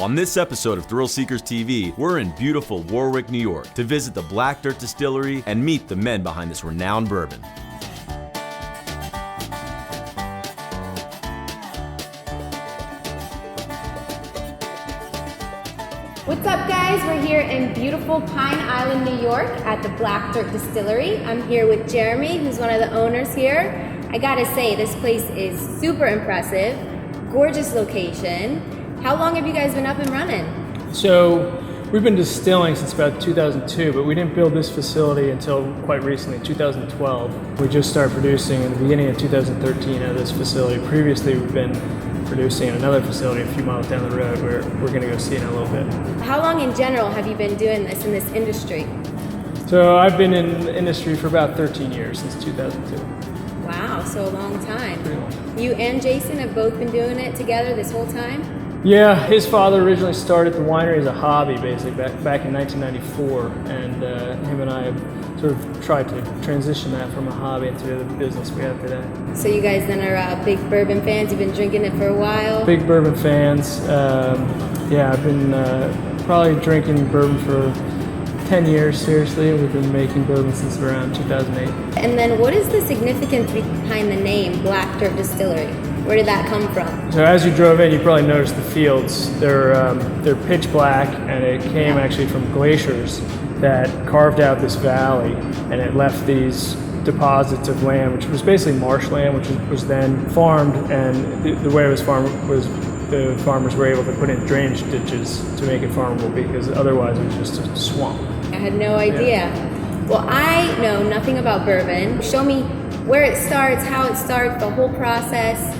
On this episode of Thrill Seekers TV, we're in beautiful Warwick, New York to visit the Black Dirt Distillery and meet the men behind this renowned bourbon. What's up, guys? We're here in beautiful Pine Island, New York at the Black Dirt Distillery. I'm here with Jeremy, who's one of the owners here. I gotta say, this place is super impressive, gorgeous location. How long have you guys been up and running? So we've been distilling since about 2002, but we didn't build this facility until quite recently, 2012. We just started producing in the beginning of 2013 at this facility. Previously, we've been producing in another facility a few miles down the road where we're going to go see in a little bit. How long in general have you been doing this in this industry? So I've been in the industry for about 13 years, since 2002. Wow, so a long time. Pretty long. You and Jason have both been doing it together this whole time? Yeah, his father originally started the winery as a hobby, basically, back in 1994, and him and I have sort of tried to transition that from a hobby into the business we have today. So you guys then are big bourbon fans? You've been drinking it for a while? Big bourbon fans. Yeah, I've been probably drinking bourbon for 10 years, seriously. We've been making bourbon since around 2008. And then what is the significance behind the name Black Dirt Distillery? Where did that come from? So as you drove in, you probably noticed the fields. They're pitch black, and it came actually from glaciers that carved out this valley, and it left these deposits of land, which was basically marshland, which was then farmed, and the way it was farmed was the farmers were able to put in drainage ditches to make it farmable, because otherwise it was just a swamp. I had no idea. Yeah. Well, I know nothing about bourbon. Show me where it starts, how it starts, the whole process.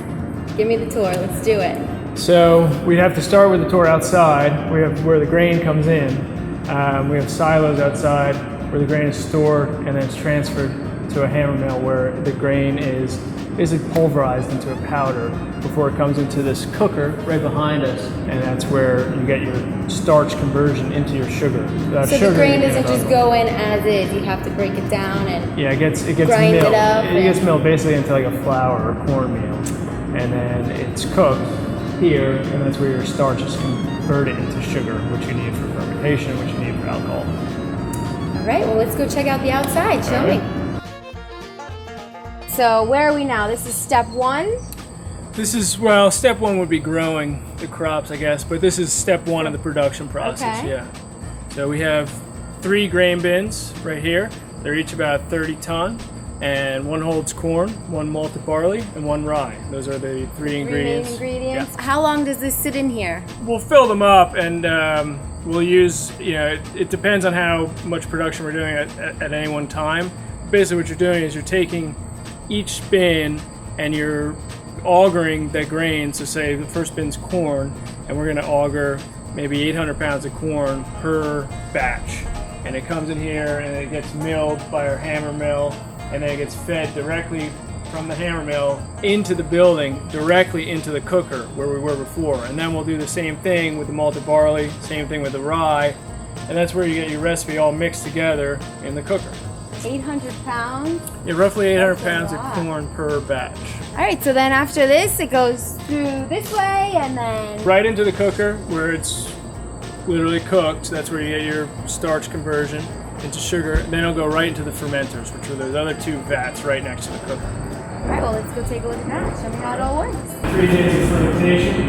Give me the tour, let's do it. So we have to start with the tour outside. We have where the grain comes in. We have silos outside where the grain is stored, and then it's transferred to a hammer mill where the grain is basically pulverized into a powder before it comes into this cooker right behind us, and that's where you get your starch conversion into your sugar. So the grain doesn't just go in as is, you have to break it down and yeah, it gets grind milled. It up. It gets milled basically into like a flour or cornmeal, and then it's cooked here, and that's where your starch is converted into sugar, which you need for fermentation, which you need for alcohol. All right, well, let's go check out the outside. Show me. So where are we now? This is step one? This is, well, step one would be growing the crops, I guess, but this is step one of the production process, okay. Yeah. So we have 3 grain bins right here. They're each about 30 ton, and one holds corn, one malted barley, and one rye. Those are the 3 ingredients. Main ingredients. Yeah. How long does this sit in here? We'll fill them up, and we'll use, it depends on how much production we're doing at any one time. Basically what you're doing is you're taking each bin and you're augering that grain. So say the first bin's corn, and we're going to auger maybe 800 pounds of corn per batch, and it comes in here and it gets milled by our hammer mill, and then it gets fed directly from the hammer mill into the building, directly into the cooker where we were before. And then we'll do the same thing with the malted barley, same thing with the rye, and that's where you get your recipe all mixed together in the cooker. 800 pounds? Yeah, roughly 800 pounds of corn per batch. All right, so then after this, it goes through this way and then... Right into the cooker where it's literally cooked. That's where you get your starch conversion into sugar. And then it'll go right into the fermenters, which are those other 2 vats right next to the cooker. All right, well, let's go take a look at that. Show me how it all works. 3 days of fermentation.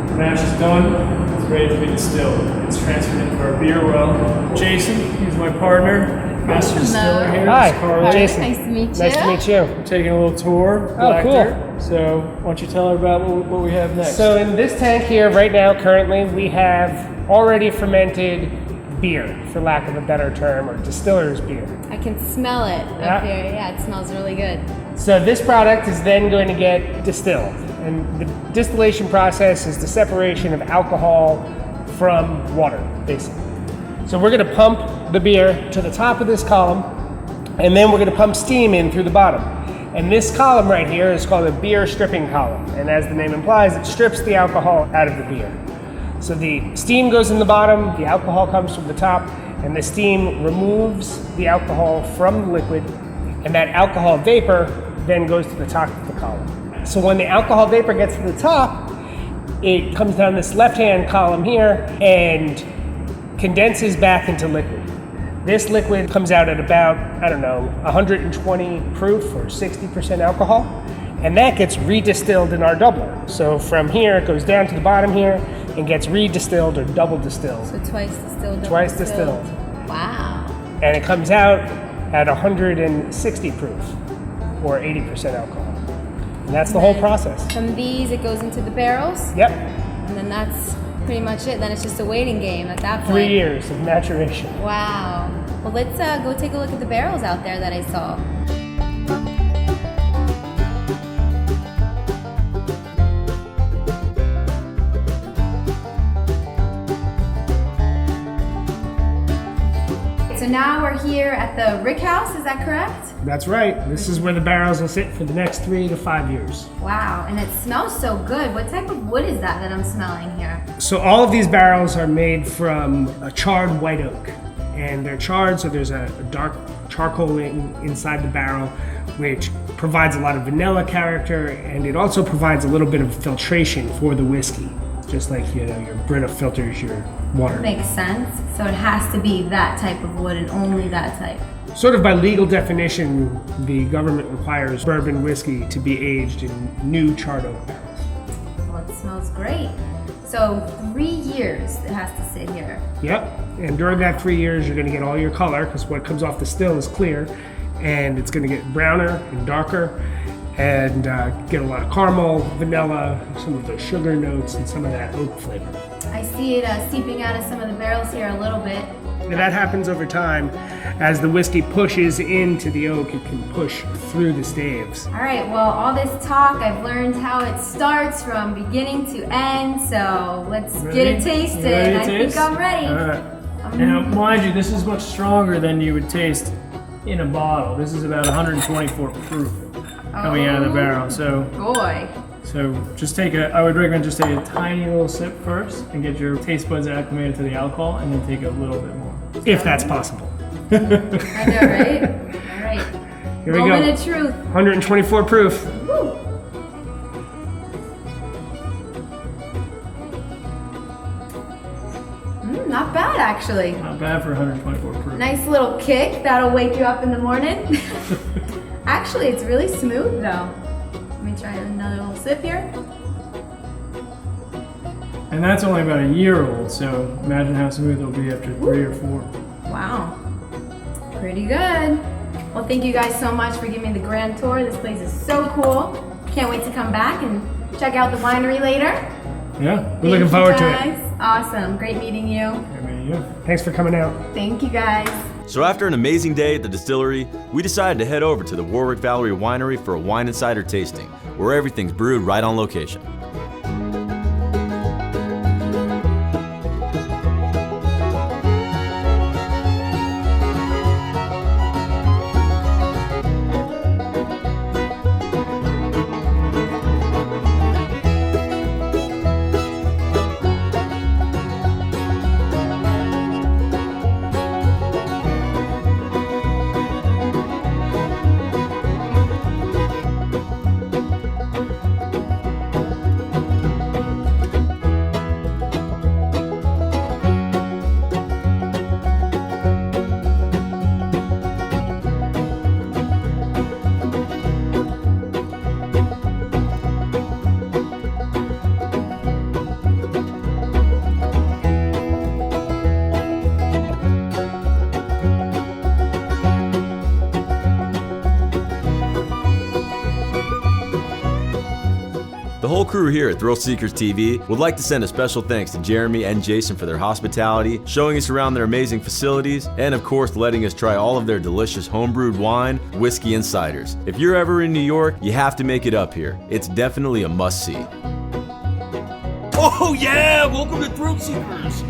The mash is done. It's ready to be distilled. It's transferred into our beer well. Jason, he's my partner. Master distiller here. Hi, Jason. Nice to meet you. Nice to meet you. We're taking a little tour. Oh, cool. Dirt. So, why don't you tell her about what we have next? So in this tank here, right now, currently, we have already fermented beer, for lack of a better term, or distiller's beer. I can smell it up here. Yeah, it smells really good. So this product is then going to get distilled. And the distillation process is the separation of alcohol from water, basically. So we're going to pump the beer to the top of this column, and then we're going to pump steam in through the bottom. And this column right here is called a beer stripping column. And as the name implies, it strips the alcohol out of the beer. So the steam goes in the bottom, the alcohol comes from the top, and the steam removes the alcohol from the liquid, and that alcohol vapor then goes to the top of the column. So when the alcohol vapor gets to the top, it comes down this left-hand column here and condenses back into liquid. This liquid comes out at about, 120 proof or 60% alcohol, and that gets redistilled in our doubler. So from here, it goes down to the bottom here and gets redistilled or double distilled. So twice distilled. Twice distilled. Wow. And it comes out at 160 proof or 80% alcohol. And that's the whole process. From these, it goes into the barrels. Yep. And then that's pretty much it. Then it's just a waiting game at that point. 3 years of maturation. Wow. Well, let's go take a look at the barrels out there that I saw. So now we're here at the rick house, is that correct? That's right. This is where the barrels will sit for the next 3 to 5 years. Wow, and it smells so good. What type of wood is that I'm smelling here? So all of these barrels are made from a charred white oak. And they're charred, so there's a dark charcoal inside the barrel, which provides a lot of vanilla character, and it also provides a little bit of filtration for the whiskey. Just like, your Brita filters your water. Makes sense. So it has to be that type of wood and only that type. Sort of by legal definition, the government requires bourbon whiskey to be aged in new charred oak barrels. Well, it smells great. So 3 years it has to sit here. Yep, and during that 3 years, you're gonna get all your color, because what comes off the still is clear, and it's gonna get browner and darker, and get a lot of caramel, vanilla, some of the sugar notes, and some of that oak flavor. I see it seeping out of some of the barrels here a little bit. And that happens over time. As the whiskey pushes into the oak, it can push through the staves. All right, well, all this talk, I've learned how it starts from beginning to end, so let's get it tasted. I think I'm ready. All right. Now, mind you, this is much stronger than you would taste in a bottle. This is about 124 proof coming out of the barrel. So Boy. So I would recommend just take a tiny little sip first and get your taste buds acclimated to the alcohol, and then take a little bit more. If that's possible. I know, right? All right. Here we go. Moment of truth. 124 proof. Woo. Not bad, actually. Not bad for 124 proof. Nice little kick. That'll wake you up in the morning. Actually, it's really smooth, though. Let me try another little sip here. And that's only about a year old, so imagine how smooth it'll be after 3 or 4. Wow. Pretty good. Well, thank you guys so much for giving me the grand tour. This place is so cool. Can't wait to come back and check out the winery later. Yeah, we're looking forward to it. Awesome. Great meeting you. Thanks for coming out. Thank you, guys. So after an amazing day at the distillery, we decided to head over to the Warwick Valley Winery for a wine and cider tasting, where everything's brewed right on location. The whole crew here at Thrill Seekers TV would like to send a special thanks to Jeremy and Jason for their hospitality, showing us around their amazing facilities, and of course letting us try all of their delicious homebrewed wine, whiskey, and ciders. If you're ever in New York, you have to make it up here. It's definitely a must-see. Oh yeah, welcome to Thrill Seekers.